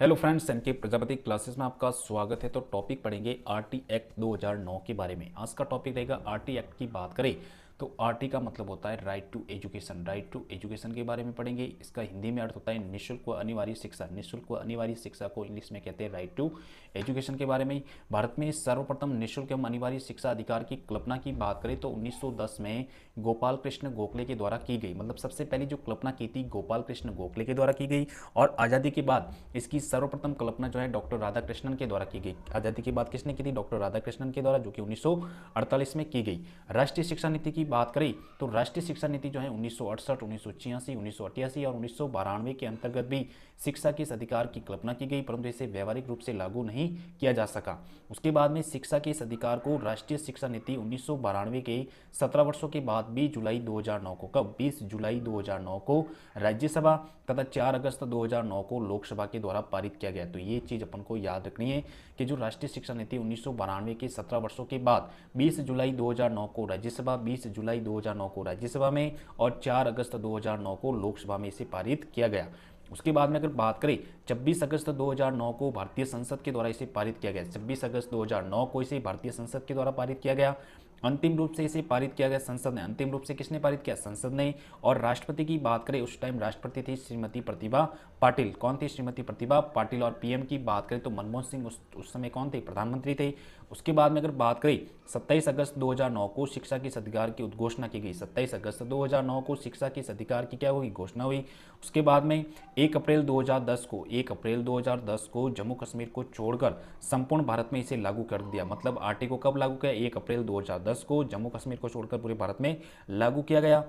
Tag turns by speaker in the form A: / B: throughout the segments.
A: Hello friends, NK Prajapati classes में आपका स्वागत है। तो टॉपिक पढ़ेंगे आरटी एक्ट 2009 के बारे में। आज का टॉपिक रहेगा आरटी एक्ट की बात करें तो आरटी का मतलब होता है right to education. Right to education के बारे में पढ़ेंगे। इसका हिंदी में अर्थ होता है निःशुल्क व अनिवार्य शिक्षा। निःशुल्क व अनिवार्य शिक्षा को इंग्लिश में कहते हैं राइट टू एजुकेशन के बारे में। भारत में सर्वप्रथम निःशुल्क एवं अनिवार्य शिक्षा अधिकार की कल्पना की बात करें तो 1910 में गोपाल कृष्ण गोखले के द्वारा की गई। मतलब सबसे पहली जो कल्पना की थी गोपाल कृष्ण गोखले के द्वारा की गई और आज़ादी के बाद इसकी सर्वप्रथम कल्पना जो है डॉक्टर राधाकृष्णन के द्वारा की गई। आज़ादी के बाद किसने की थी? डॉक्टर राधाकृष्णन के द्वारा, जो कि 1948 में की गई। राष्ट्रीय शिक्षा नीति की बात करें तो राष्ट्रीय शिक्षा नीति जो है 1968, 1986, 1988 और 1992 के अंतर्गत भी शिक्षा के इस अधिकार की कल्पना की गई, परंतु इसे व्यावहारिक रूप से लागू नहीं किया जा सका। उसके बाद में शिक्षा के इस अधिकार को राष्ट्रीय शिक्षा नीति 1992 के 17 वर्षों के बाद 20 जुलाई 2009 को, कब 20 जुलाई 2009 को राज्यसभा तथा 4 अगस्त 2009 को लोकसभा के द्वारा पारित किया गया। तो ये चीज़ अपन को याद रखनी है कि जो राष्ट्रीय शिक्षा नीति 1992 के 17 वर्षों के बाद 20 जुलाई 2009 को राज्यसभा, 20 जुलाई 2009 को राज्यसभा में और 4 अगस्त 2009 को लोकसभा में इसे पारित किया गया। उसके बाद में अगर बात करें 26 अगस्त 2009 को भारतीय संसद के द्वारा इसे पारित किया गया। 26 अगस्त 2009 को इसे भारतीय संसद के द्वारा पारित किया गया। अंतिम रूप से इसे पारित किया गया संसद ने। अंतिम रूप से किसने पारित किया? संसद ने। और राष्ट्रपति की बात करें, उस टाइम राष्ट्रपति थी श्रीमती प्रतिभा पाटिल। कौन थी? श्रीमती प्रतिभा पाटिल। और पीएम की बात करें तो मनमोहन सिंह उस समय कौन थे? प्रधानमंत्री थे। उसके बाद में अगर बात करें 27 अगस्त 2009 को शिक्षा के इस अधिकार की उद्घोषणा की गई। 27 अगस्त 2009 को शिक्षा के इस अधिकार की क्या हुई? घोषणा हुई। उसके बाद में 1 अप्रैल 2010 को जम्मू कश्मीर को छोड़कर संपूर्ण भारत में इसे लागू कर दिया। मतलब आरटी को कब लागू किया? 1 अप्रैल 2010 को जम्मू कश्मीर को छोड़कर पूरे भारत में लागू किया गया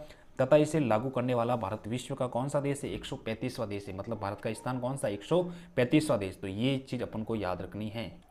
A: तथा इसे लागू करने वाला भारत विश्व का कौन सा देश है? 135वां देश है। मतलब भारत का स्थान कौन सा? 135वां देश। तो ये चीज़ अपन को याद रखनी है।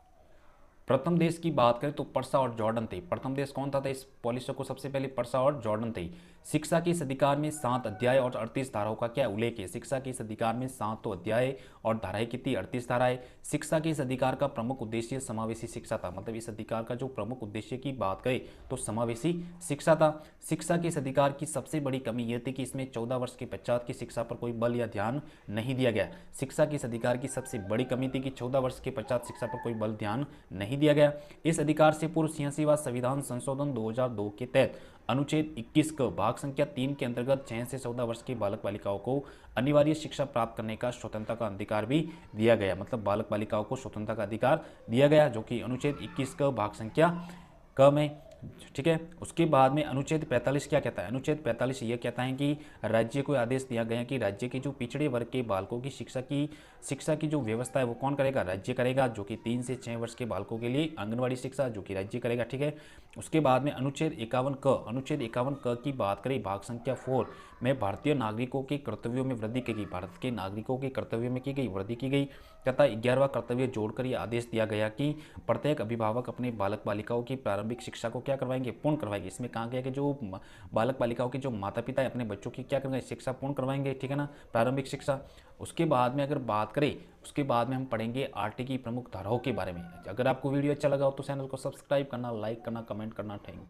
A: प्रथम देश की बात करें तो पर्सा और जॉर्डन थे। प्रथम देश कौन था? इस पॉलिसी को सबसे पहले पर्सा और जॉर्डन थे। शिक्षा के इस अधिकार में 7 अध्याय और 38 धाराओं का क्या उल्लेख है? शिक्षा के इस अधिकार में 7 तो अध्याय और धाराएं कितनी? 38 धाराएं। शिक्षा के इस अधिकार का प्रमुख उद्देश्य समावेशी शिक्षा था। मतलब इस अधिकार का जो प्रमुख उद्देश्य की बात करें तो समावेशी शिक्षा था। शिक्षा के इस अधिकार की सबसे बड़ी कमी यह थी कि इसमें 14 वर्ष के पश्चात की शिक्षा पर कोई बल या ध्यान नहीं दिया गया। शिक्षा के इस अधिकार की सबसे बड़ी कमी थी कि 14 वर्ष के पश्चात शिक्षा पर कोई बल ध्यान नहीं दिया गया। इस अधिकार से पूर्व 86वां संविधान संशोधन 2002 के तहत अनुच्छेद 21 का भाग संख्या 3 के अंतर्गत 6 से 14 वर्ष की बालक बालिकाओं को अनिवार्य शिक्षा प्राप्त करने का स्वतंत्रता का अधिकार भी दिया गया। मतलब बालक बालिकाओं को स्वतंत्रता का अधिकार दिया गया, जो कि अनुच्छेद 21 का भाग संख्या क में। ठीक है। उसके बाद में अनुच्छेद 45 क्या कहता है? अनुच्छेद 45 ये कहता है कि राज्य को आदेश दिया गया कि राज्य के जो पिछड़े वर्ग के बालकों की शिक्षा की जो व्यवस्था है वो कौन करेगा? राज्य करेगा, जो कि 3 से 6 वर्ष के बालकों के लिए आंगनवाड़ी शिक्षा जो कि राज्य करेगा। ठीक है। उसके बाद में अनुच्छेद 51 क की बात करें, भाग संख्या 4 में भारतीय नागरिकों के कर्तव्यों में वृद्धि की गई। भारत के नागरिकों के कर्तव्यों में की गई वृद्धि की गई तथा 11वां कर्तव्य जोड़कर यह आदेश दिया गया कि प्रत्येक अभिभावक अपने बालक बालिकाओं की प्रारंभिक शिक्षा को क्या करवाएंगे? पूर्ण करवाएंगे। इसमें कहा गया कि जो बालक बालिकाओं के जो माता पिता है अपने बच्चों की क्या करेंगे? शिक्षा पूर्ण करवाएंगे। ठीक है ना, प्रारंभिक शिक्षा। उसके बाद में अगर बात करें, उसके बाद में हम पढ़ेंगे आरटी की प्रमुख धाराओं के बारे में। अगर आपको वीडियो अच्छा लगा हो तो चैनल को सब्सक्राइब करना, लाइक करना, कमेंट करना। Thank you.